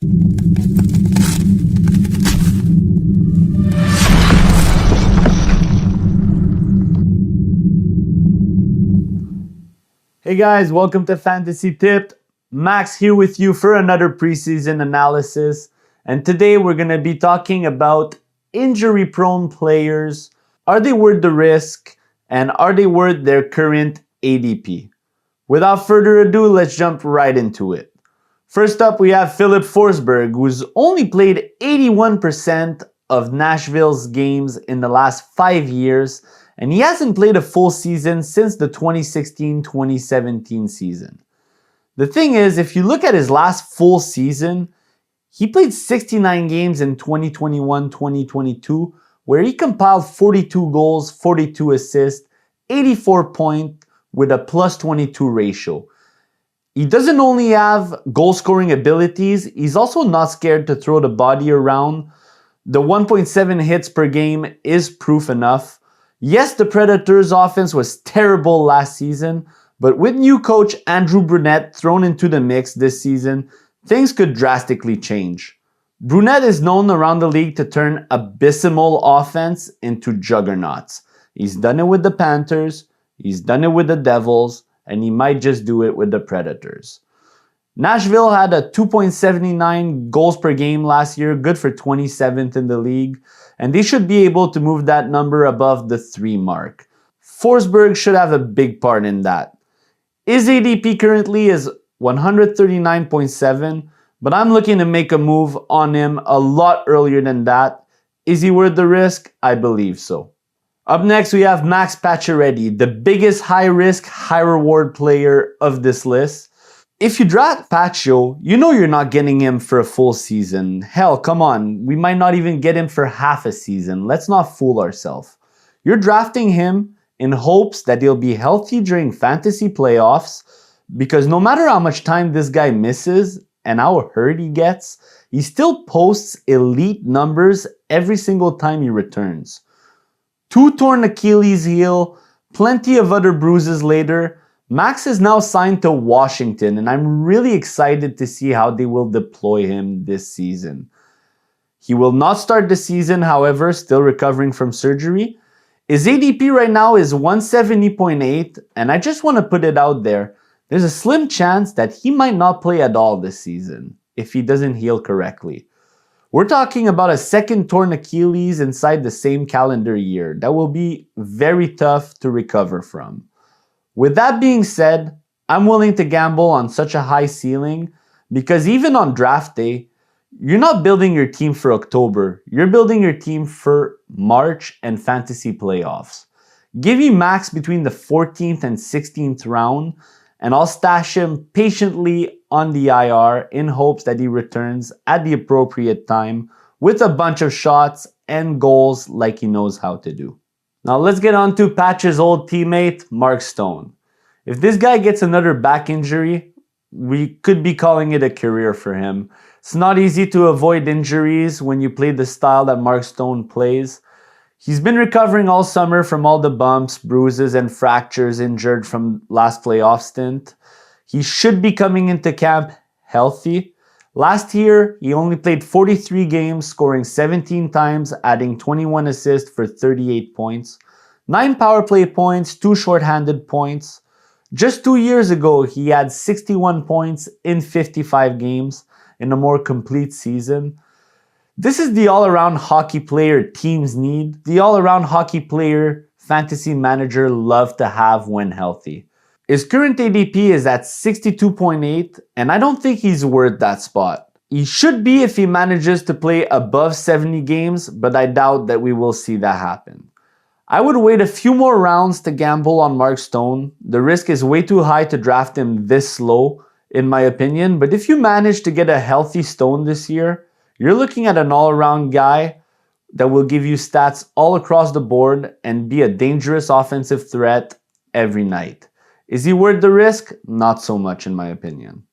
Hey guys, welcome to Fantasy Tipped. Max here with you for another preseason analysis. And today we're going to be talking about injury-prone players. Are they worth the risk? And are they worth their current ADP? Without further ado, let's jump right into it. First up, we have Filip Forsberg, who's only played 81% of Nashville's games in the last 5 years. And he hasn't played a full season since the 2016-2017 season. The thing is, if you look at his last full season, he played 69 games in 2021-2022, where he compiled 42 goals, 42 assists, 84 points with a plus 22 ratio. He doesn't only have goal-scoring abilities, he's also not scared to throw the body around. The 1.7 hits per game is proof enough. Yes, the Predators' offense was terrible last season, but with new coach Andrew Brunette thrown into the mix this season, things could drastically change. Brunette is known around the league to turn abysmal offense into juggernauts. He's done it with the Panthers, he's done it with the Devils, and he might just do it with the Predators. Nashville had a 2.79 goals per game last year, good for 27th in the league, and they should be able to move that number above the 3 mark. Forsberg should have a big part in that. His ADP currently is 139.7, but I'm looking to make a move on him a lot earlier than that. Is he worth the risk? I believe so. Up next, we have Max Pacioretty, the biggest high-risk, high-reward player of this list. If you draft Pacho, you know you're not getting him for a full season. Hell, come on, we might not even get him for half a season. Let's not fool ourselves. You're drafting him in hopes that he'll be healthy during fantasy playoffs, because no matter how much time this guy misses and how hurt he gets, he still posts elite numbers every single time he returns. 2 torn Achilles heel, plenty of other bruises later. Max is now signed to Washington, and I'm really excited to see how they will deploy him this season. He will not start the season, however, still recovering from surgery. His ADP right now is 170.8, and I just want to put it out there. There's a slim chance that he might not play at all this season if he doesn't heal correctly. We're talking about a second torn Achilles inside the same calendar year that will be very tough to recover from. With that being said, I'm willing to gamble on such a high ceiling because even on draft day, you're not building your team for October. You're building your team for March and fantasy playoffs. Give me Max between the 14th and 16th round, and I'll stash him patiently on the IR in hopes that he returns at the appropriate time with a bunch of shots and goals like he knows how to do. Now let's get on to Patch's old teammate, Mark Stone. If this guy gets another back injury, we could be calling it a career for him. It's not easy to avoid injuries when you play the style that Mark Stone plays. He's been recovering all summer from all the bumps, bruises, and fractures injured from last playoff stint. He should be coming into camp healthy. Last year, he only played 43 games, scoring 17 times, adding 21 assists for 38 points, 9 power play points, 2 shorthanded points. Just 2 years ago, he had 61 points in 55 games in a more complete season. This is the all-around hockey player teams need, the all-around hockey player fantasy manager love to have when healthy. His current ADP is at 62.8, and I don't think he's worth that spot. He should be if he manages to play above 70 games, but I doubt that we will see that happen. I would wait a few more rounds to gamble on Mark Stone. The risk is way too high to draft him this slow, in my opinion, but if you manage to get a healthy Stone this year, you're looking at an all-around guy that will give you stats all across the board and be a dangerous offensive threat every night. Is he worth the risk? Not so much in my opinion.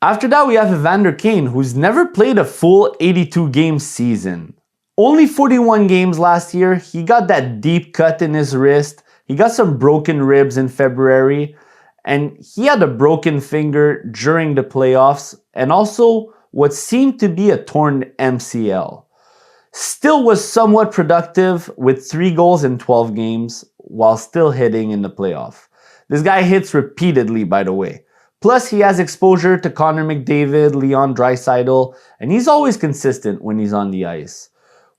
After that, we have Evander Kane, who's never played a full 82-game season. Only 41 games last year, he got that deep cut in his wrist, he got some broken ribs in February, and he had a broken finger during the playoffs, and also what seemed to be a torn MCL. Still was somewhat productive with 3 goals in 12 games while still hitting in the playoff. This guy hits repeatedly, by the way. Plus, he has exposure to Connor McDavid, Leon Draisaitl, and he's always consistent when he's on the ice.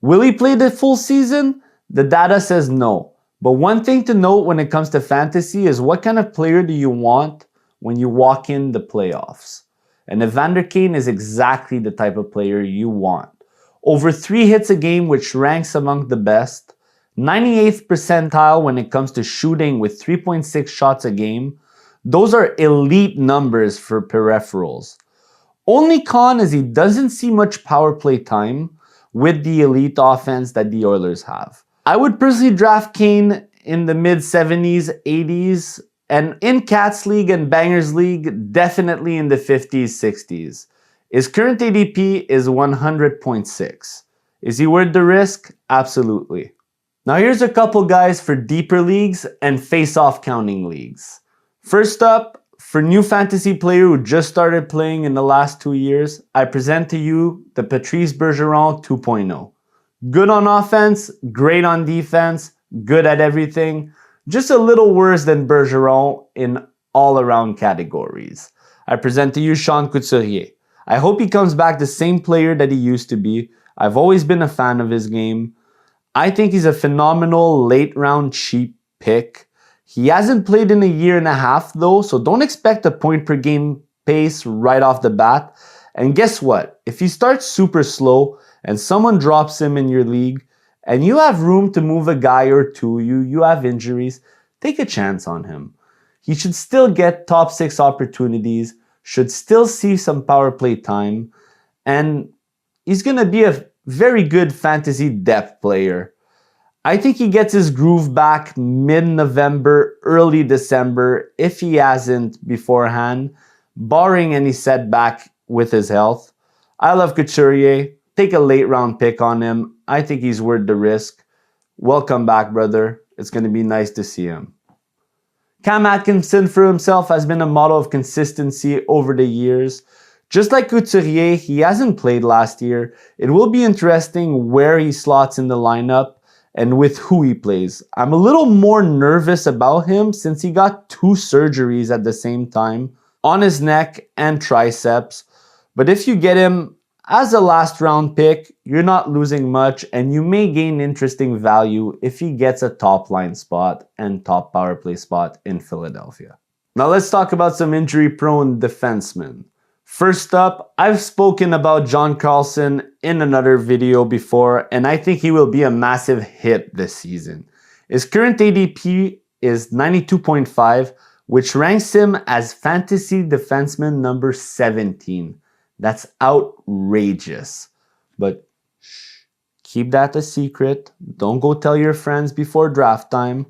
Will he play the full season? The data says no. But one thing to note when it comes to fantasy is what kind of player do you want when you walk in the playoffs? And Evander Kane is exactly the type of player you want. Over 3 hits a game, which ranks among the best. 98th percentile when it comes to shooting with 3.6 shots a game. Those are elite numbers for peripherals. Only con is he doesn't see much power play time with the elite offense that the Oilers have. I would personally draft Kane in the mid-70s, 80s, and in Cats League and Bangers League, definitely in the 50s, 60s. His current ADP is 100.6. Is he worth the risk? Absolutely. Now here's a couple guys for deeper leagues and face-off counting leagues. First up, for new fantasy player who just started playing in the last 2 years, I present to you the Patrice Bergeron 2.0. Good on offense, great on defense, good at everything. Just a little worse than Bergeron in all-around categories. I present to you Sean Couturier. I hope he comes back the same player that he used to be. I've always been a fan of his game. I think he's a phenomenal late-round cheap pick. He hasn't played in a year and a half though, so don't expect a point per game pace right off the bat. And guess what? If he starts super slow and someone drops him in your league and you have room to move a guy or two, you have injuries, take a chance on him. He should still get top 6 opportunities, should still see some power play time, and he's going to be a very good fantasy depth player. I think he gets his groove back mid-November, early December, if he hasn't beforehand, barring any setback with his health. I love Couturier. Take a late round pick on him. I think he's worth the risk. Welcome back, brother. It's going to be nice to see him. Cam Atkinson for himself has been a model of consistency over the years. Just like Couturier, he hasn't played last year. It will be interesting where he slots in the lineup and with who he plays. I'm a little more nervous about him since he got 2 surgeries at the same time on his neck and triceps. But if you get him as a last round pick, you're not losing much and you may gain interesting value if he gets a top line spot and top power play spot in Philadelphia. Now let's talk about some injury prone defensemen. First up, I've spoken about John Carlson in another video before, and I think he will be a massive hit this season. His current ADP is 92.5, which ranks him as fantasy defenseman number 17. That's outrageous. But shh, keep that a secret. Don't go tell your friends before draft time.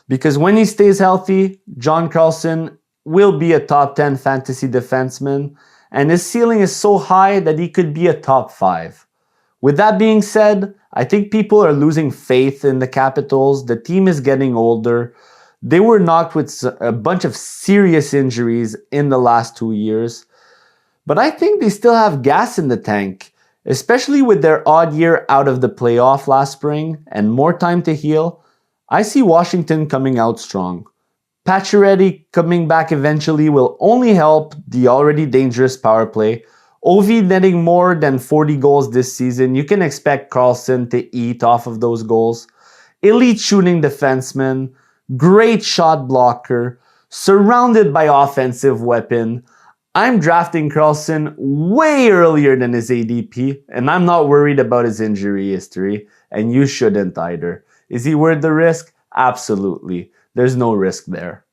Because when he stays healthy, John Carlson will be a top 10 fantasy defenseman. And his ceiling is so high that he could be a top 5. With that being said, I think people are losing faith in the Capitals. The team is getting older. They were knocked with a bunch of serious injuries in the last 2 years. But I think they still have gas in the tank, especially with their odd year out of the playoff last spring and more time to heal. I see Washington coming out strong. Pacioretty coming back eventually will only help the already dangerous power play. Ovi netting more than 40 goals this season. You can expect Carlson to eat off of those goals. Elite shooting defenseman, great shot blocker, surrounded by offensive weapon. I'm drafting Carlson way earlier than his ADP, and I'm not worried about his injury history, and you shouldn't either. Is he worth the risk? Absolutely. There's no risk there.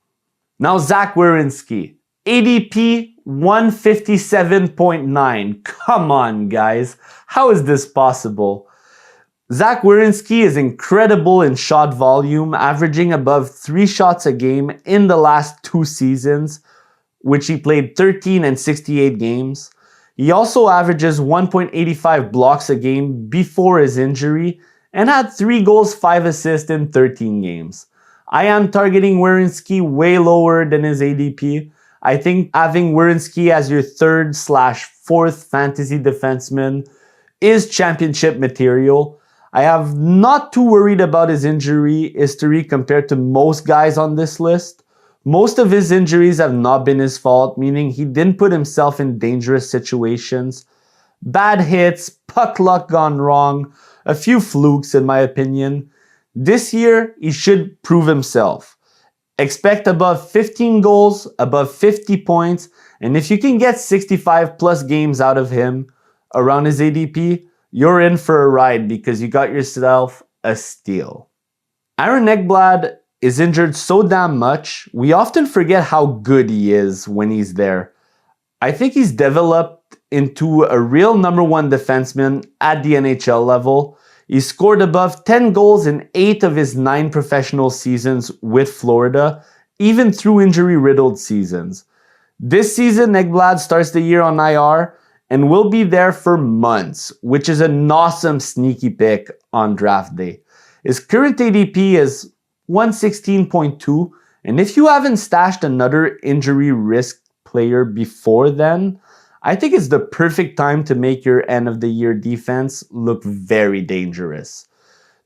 Now Zack Werenski, ADP 157.9. Come on, guys. How is this possible? Zack Werenski is incredible in shot volume, averaging above 3 shots a game in the last 2 seasons, which he played 13 and 68 games. He also averages 1.85 blocks a game before his injury and had 3 goals, 5 assists in 13 games. I am targeting Werenski way lower than his ADP. I think having Werenski as your third/fourth fantasy defenseman is championship material. I am not too worried about his injury history compared to most guys on this list. Most of his injuries have not been his fault, meaning he didn't put himself in dangerous situations. Bad hits, puck luck gone wrong, a few flukes in my opinion. This year, he should prove himself. Expect above 15 goals, above 50 points, and if you can get 65 plus games out of him around his ADP, you're in for a ride because you got yourself a steal. Aaron Ekblad is injured so damn much, we often forget how good he is when he's there. I think he's developed into a real number one defenseman at the NHL level. He scored above 10 goals in 8 of his 9 professional seasons with Florida, even through injury-riddled seasons. This season, Ekblad starts the year on IR and will be there for months, which is an awesome sneaky pick on draft day. His current ADP is 116.2, and if you haven't stashed another injury risk player before then, I think it's the perfect time to make your end of the year defense look very dangerous.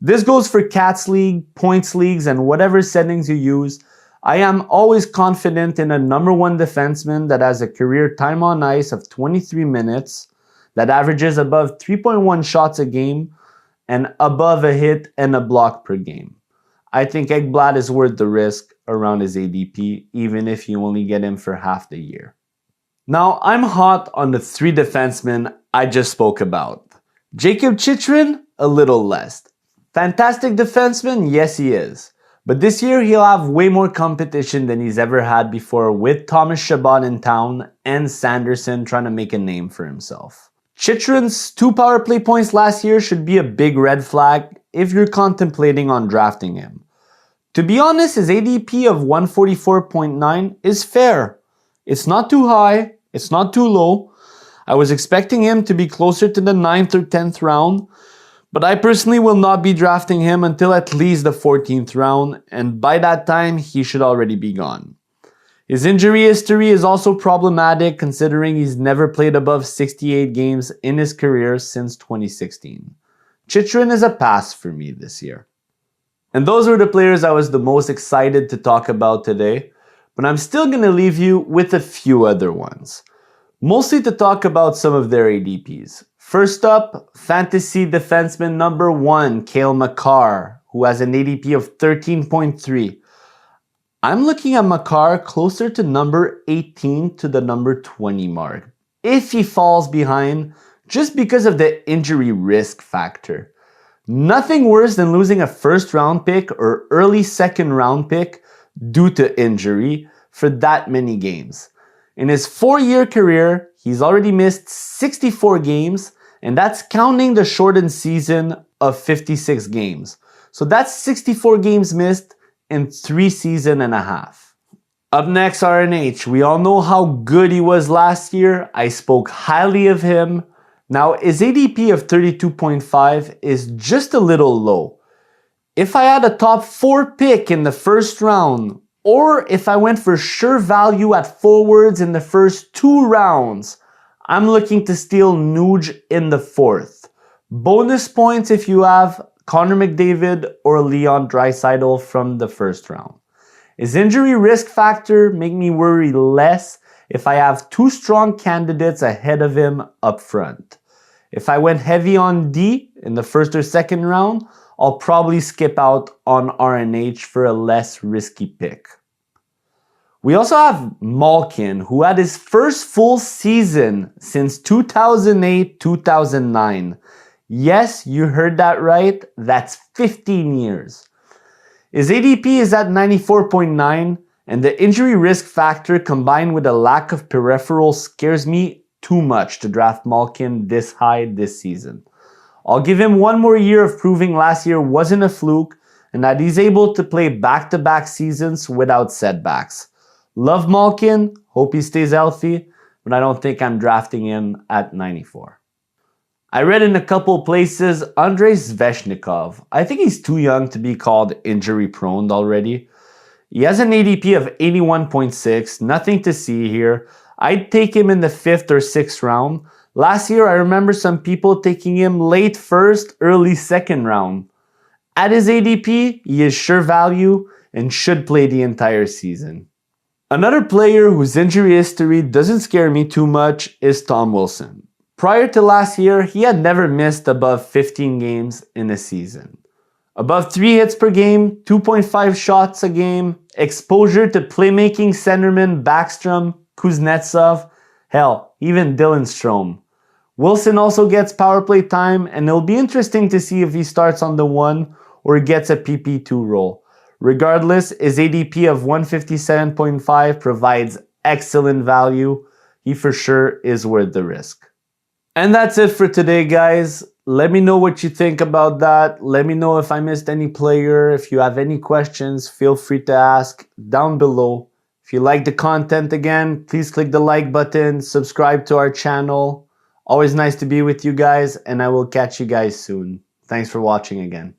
This goes for Cats League, Points Leagues, and whatever settings you use. I am always confident in a number one defenseman that has a career time on ice of 23 minutes, that averages above 3.1 shots a game, and above a hit and a block per game. I think Ekblad is worth the risk around his ADP, even if you only get him for half the year. Now, I'm hot on the 3 defensemen I just spoke about. Jakob Chychrun, a little less. Fantastic defenseman, yes he is. But this year he'll have way more competition than he's ever had before with Thomas Chabot in town and Sanderson trying to make a name for himself. Chychrun's 2 power play points last year should be a big red flag if you're contemplating on drafting him. To be honest, his ADP of 144.9 is fair. It's not too high, it's not too low. I was expecting him to be closer to the 9th or 10th round, but I personally will not be drafting him until at least the 14th round, and by that time, he should already be gone. His injury history is also problematic considering he's never played above 68 games in his career since 2016. Chychrun is a pass for me this year. And those were the players I was the most excited to talk about today. But I'm still going to leave you with a few other ones, mostly to talk about some of their ADPs. First up, fantasy defenseman number 1, Cale Makar, who has an ADP of 13.3. I'm looking at Makar closer to number 18 to the number 20 mark, if he falls behind, just because of the injury risk factor. Nothing worse than losing a first round pick or early second round pick due to injury for that many games. In his 4-year career, he's already missed 64 games, and that's counting the shortened season of 56 games. So that's 64 games missed in 3 seasons and a half. Up next, RNH. We all know how good he was last year. I spoke highly of him. Now, his ADP of 32.5 is just a little low. If I had a top 4 pick in the first round, or if I went for sure value at forwards in the first 2 rounds, I'm looking to steal Nuge in the 4th. Bonus points if you have Connor McDavid or Leon Draisaitl from the first round. His injury risk factor make me worry less if I have 2 strong candidates ahead of him up front. If I went heavy on D in the first or second round, I'll probably skip out on RNH for a less risky pick. We also have Malkin, who had his first full season since 2008-2009. Yes, you heard that right. That's 15 years. His ADP is at 94.9, and the injury risk factor combined with a lack of peripherals scares me too much to draft Malkin this high this season. I'll give him 1 more year of proving last year wasn't a fluke and that he's able to play back-to-back seasons without setbacks. Love Malkin, hope he stays healthy, but I don't think I'm drafting him at 94. I read in a couple places Andrei Svechnikov. I think he's too young to be called injury-prone already. He has an ADP of 81.6, nothing to see here. I'd take him in the 5th or 6th round. Last year, I remember some people taking him late 1st, early 2nd round. At his ADP, he is sure value and should play the entire season. Another player whose injury history doesn't scare me too much is Tom Wilson. Prior to last year, he had never missed above 15 games in a season. Above 3 hits per game, 2.5 shots a game, exposure to playmaking centerman Backstrom, Kuznetsov, hell, even Dylan Strome. Wilson also gets power play time, and it'll be interesting to see if he starts on the 1 or gets a PP2 role. Regardless, his ADP of 157.5 provides excellent value. He for sure is worth the risk. And that's it for today, guys. Let me know what you think about that. Let me know if I missed any player. If you have any questions, feel free to ask down below. If you like the content again, please click the like button, subscribe to our channel. Always nice to be with you guys, and I will catch you guys soon. Thanks for watching again.